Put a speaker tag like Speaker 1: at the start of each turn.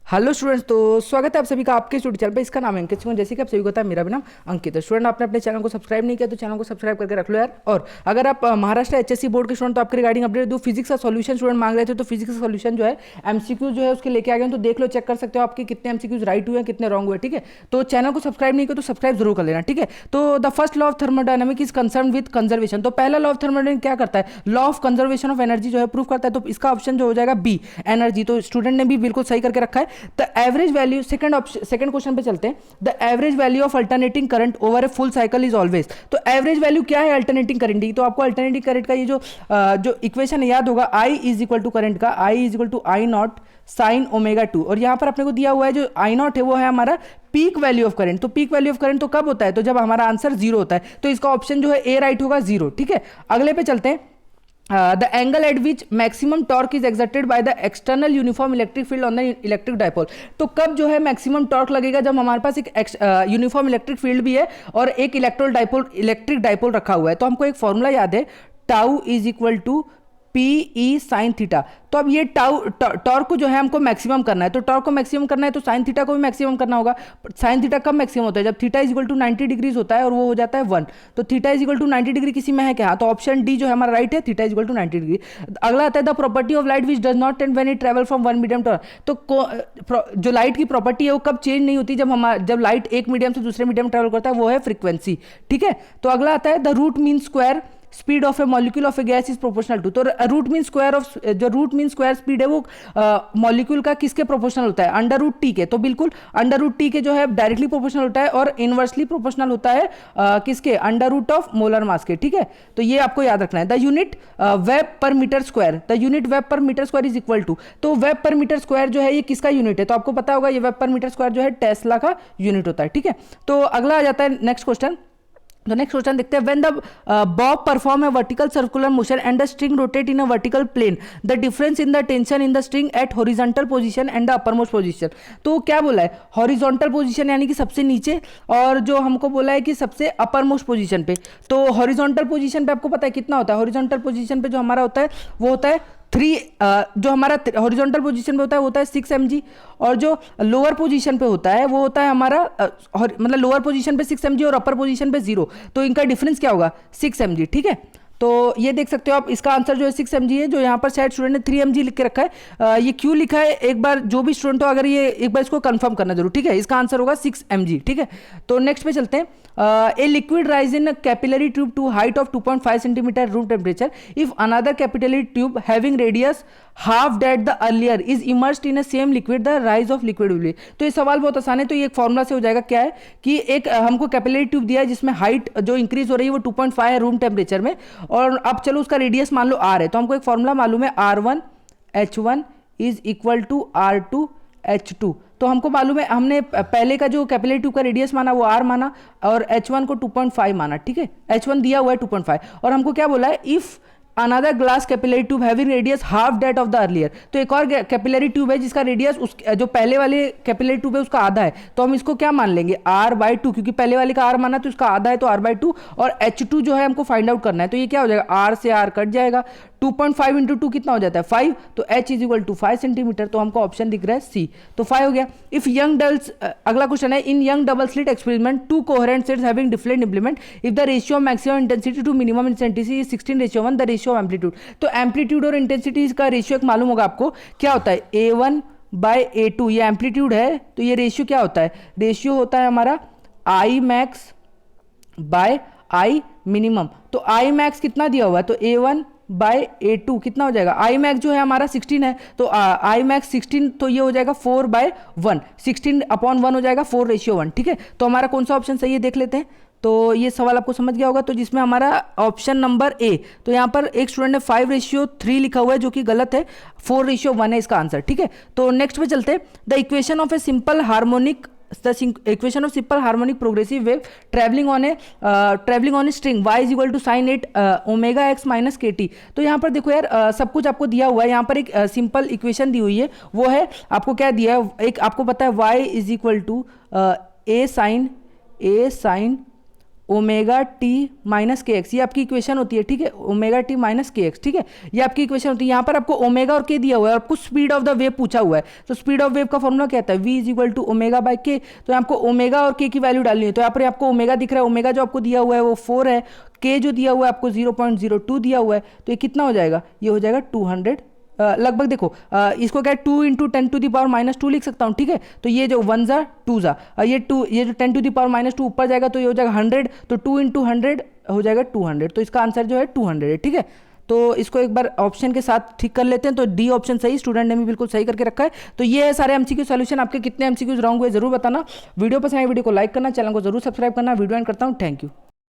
Speaker 1: Hello students, तो स्वागत है आप सभी का आपके स्टूडियो चैनल पे। इसका नाम है अंकित सिंह। जैसे कि आप सभी को पता है, मेरा भी नाम अंकित है। स्टूडेंट, आपने अपने चैनल को सब्सक्राइब नहीं किया तो चैनल को सब्सक्राइब करके रख लो यार। और अगर आप महाराष्ट्र एचएससी बोर्ड के स्टूडेंट, तो आपके रिगार्डिंग अपडेट दो। फिजिक्स का सॉल्यूशन स्टूडेंट मांग रहे थे, तो फिजिक्स का सॉल्यूशन जो है एमसीक्यू जो है उसके लेके आ गए, तो देख लो, चेक कर सकते हो आपके कितने एमसीक्यूज राइट हुए हैं, कितने रॉन्ग हुए। ठीक है, तो चैनल को सब्सक्राइब नहीं किया तो सब्सक्राइब जरूर कर लेना। ठीक है, तो the first law of thermodynamic is concern with conservation. तो पहला लॉ ऑफ थर्मोडायनामिक क्या करता है? Law of conservation of energy जो है प्रूफ करता है। तो इसका ऑप्शन जो हो जाएगा बी, एनर्जी। तो स्टूडेंट ने भी बिल्कुल सही करके रखा है। The average value, second question पे चलते हैं। The average value of alternating current over a full cycle is always. तो एवरेज वैल्यू क्या है अल्टरनेटिंग करंट की? तो आपको अल्टरनेटिंग करंट का ये जो इक्वेशन याद होगा, I is equal to current का, I is equal to I naught sine omega t. और यहां पर अपने को दिया हुआ है जो आई नॉट है वो है हमारा पीक वैल्यू ऑफ करंट। तो पीक वैल्यू ऑफ करंट तो कब होता है? तो जब हमारा आंसर जीरो होता है। तो इसका ऑप्शन जो है ए राइट होगा, जीरो। ठीक है, अगले पे चलते हैं। The angle at which maximum torque is exerted by the external uniform electric field on the electric dipole। तो कब जो है मैक्सिमम टॉर्क लगेगा? जब हमारे पास एक यूनिफॉर्म इलेक्ट्रिक फील्ड भी है और एक इलेक्ट्रिक डाइपोल रखा हुआ है। तो हमको एक फॉर्मूला याद है, tau is equal to P E sine theta. तो अब ये टॉर्क को जो है हमको मैक्सिमम करना है। तो टॉर्क को मैक्सिमम करना है तो साइन थीटा को भी मैक्सिमम करना होगा। साइन थीटा कब मैक्सिमम होता है? जब theta is equal to 90 degrees होता है और वो हो जाता है 1। तो theta is equal to 90 degree किसी में है क्या? तो ऑप्शन डी जो है हमारा राइट है, theta is equal to 90 degree. अगला आता है the property of light which does not tend when it travel from one medium to. तो जो लाइट की प्रॉपर्टी है वो कब चेंज नहीं होती? जब लाइट एक मीडियम से दूसरे मीडियम ट्रेवल करता है, वो है फ्रीक्वेंसी। ठीक है, तो अगला आता है the root mean square speed of a molecule of a gas is proportional to. तो रूट मीन स्क्वायर स्पीड है वो मॉलिक्यूल का किसके प्रोपोर्शनल होता है? अंडर रूट टी के। तो बिल्कुल अंडर रूट टी के जो है डायरेक्टली प्रोपोर्शनल होता है और इनवर्सली प्रोपोर्शनल होता है किसके? Under root of molar mass के। ठीक है, तो ये आपको याद रखना है। The unit weber per metre square, the unit weber per metre square is equal to. तो वेब पर मीटर स्क्वायर जो है ये किसका यूनिट है? तो आपको पता होगा ये वेब पर मीटर स्क्वायर जो है टेस्ला का यूनिट होता है। ठीक है, तो अगला आ जाता है नेक्स्ट क्वेश्चन। तो नेक्स्ट क्वेश्चन देखते हैं। When the bob perform a vertical circular motion and the string rotate in a vertical plane, the difference in the tension in the string at horizontal position and the uppermost position. तो क्या बोला है? Horizontal position यानी कि सबसे नीचे, और जो हमको बोला है कि सबसे अपरमोस्ट पोजीशन पे। तो हॉरिजॉन्टल पोजीशन पे आपको पता है कितना होता है? हॉरिजॉन्टल पोजीशन पे जो हमारा होता है वो होता है 3, जो हमारा हॉरिजॉन्टल पोजीशन पे होता है वो होता है 6 mg। और जो लोअर पोजीशन पे होता है वो होता है हमारा मतलब लोअर पोजीशन पे 6 mg और अपर पोजीशन पे 0। तो इनका डिफरेंस क्या होगा? 6 mg। ठीक है, तो ये देख सकते हो आप, इसका आंसर जो है 6 mg है। जो यहाँ पर शायद स्टूडेंट ने 3 mg लिख के रखा है। ये क्यों लिखा है एक बार जो भी स्टूडेंट हो, अगर ये एक बार इसको कंफर्म करना जरूर। ठीक है, इसका आंसर होगा 6 mg। ठीक है, तो नेक्स्ट पे चलते हैं। A liquid rise in capillary tube to height of 2.5 centimetre room temperature if another capillary tube having radius half that the earlier is immersed in a same liquid the rise of liquid will be. तो ये सवाल बहुत आसान है। तो ये एक formula से हो जाएगा। क्या है कि एक हमको कैपिलरी ट्यूब दिया है जिसमें हाइट जो इंक्रीज हो रही है वो 2.5 है रूम टेम्परेचर में, और अब चलो उसका रेडियस मान लो r है। तो हमको एक फॉर्मूला मालूम है, R1H1 is equal to R2H2। तो हमको मालूम है, हमने पहले का जो कैपिलरी ट्यूब का रेडियस माना वो r माना और H1 को 2.5 माना। ठीक है, H1 दिया हुआ है 2.5, और हमको क्या बोला है? If another glass capillary tube having radius half that of the earlier. तो एक और कैपिलरी ट्यूब है जिसका रेडियस उस जो पहले वाले कैपिलरी ट्यूब है उसका आधा है। तो हम इसको क्या मान लेंगे? r/2, क्योंकि पहले वाले का r माना तो इसका आधा है तो r/2, और H2 जो है हमको फाइंड आउट करना है। तो ये क्या हो जाएगा? r से r कट जाएगा, 2.5 इंटू 2 कितना हो जाता है? 5। तो h is equal to 5 centimetre. तो हमको ऑप्शन दिख रहा है सी, तो 5 हो गया। इफ यंग डबल्स, अगला क्वेश्चन है, in Young double slit experiment 2 coherent sets having different implement if the ratio of maximum intensity to minimum intensity is 16:1 the ratio of amplitude. तो एम्पलीट्यूड और इंटेंसिटी का रेशियो एक मालूम होगा आपको, क्या होता है? A1/A2। ये एम्पलीट्यूड है तो ये रेशियो क्या होता है? रेशियो होता है हमारा I max by I minimum. तो I max कितना दिया हुआ है? तो A1/A2 कितना हो जाएगा? I max जो है हमारा 16 है, तो I max 16, तो ये हो जाएगा 4/1, 16/1 हो जाएगा 4:1। ठीक है, तो हमारा कौन सा ऑप्शन सही है देख लेते हैं। तो ये सवाल आपको समझ गया होगा, तो जिसमें हमारा ऑप्शन नंबर ए। तो यहाँ पर एक स्टूडेंट ने 5:3 लिखा हुआ है जो कि गलत है, 4:1 है इसका आंसर। ठीक है, तो नेक्स्ट पे चलते हैं। The equation of a simple harmonic equation of simple harmonic progressive wave travelling on a string y is equal to sine 8 omega x minus k t. तो यहाँ पर देखो यार, सब कुछ आपको दिया हुआ है। यहाँ पर एक सिंपल इक्वेशन दी हुई है, वो है आपको क्या दिया है? एक आपको पता है y is equal to a sine omega t minus k x, ये आपकी इक्वेशन होती है, ठीक है, omega t minus k x, ठीक है, ये आपकी इक्वेशन होती है। यहाँ पर आपको ओमेगा और के दिया हुआ है, आपको स्पीड ऑफ द वेव पूछा हुआ है, तो स्पीड ऑफ वेव का फॉर्मूला क्या आता है, v is equal to omega by k. तो आपको ओमेगा और के की वैल्यू डालनी है, तो यहाँ पर आपको ओमेगा दिख रहा है, ओमेगा जो आपको दिया हुआ है वो 4 है, के जो दिया हुआ है आपको 0.02 दिया हुआ है, तो ये कितना हो जाएगा, ये हो जाएगा 200 लगभग। देखो इसको क्या है 2 इंटू 10⁻⁻2 लिख सकता हूँ, ठीक है, तो ये जो 1 ज़ा 2 ज़ा, ये जो 10⁻⁻2 ऊपर जाएगा तो ये हो जाएगा 100, तो 2 इंटू 100 हो जाएगा 200, तो इसका आंसर जो है 200 है, ठीक है। तो इसको एक बार ऑप्शन के साथ ठीक कर लेते हैं, तो डी ऑप्शन सही, स्टूडेंट ने भी बिल्कुल सही करके रखा है। तो ये है सारे एमसीक्यू सॉल्यूशन, आपके कितने एमसीक्यूज रॉन्ग हुए जरूर बताना, वीडियो पसंद आए वीडियो को लाइक करना, चैनल को जरूर सब्सक्राइब करना, वीडियो एंड करता हूँ, थैंक यू।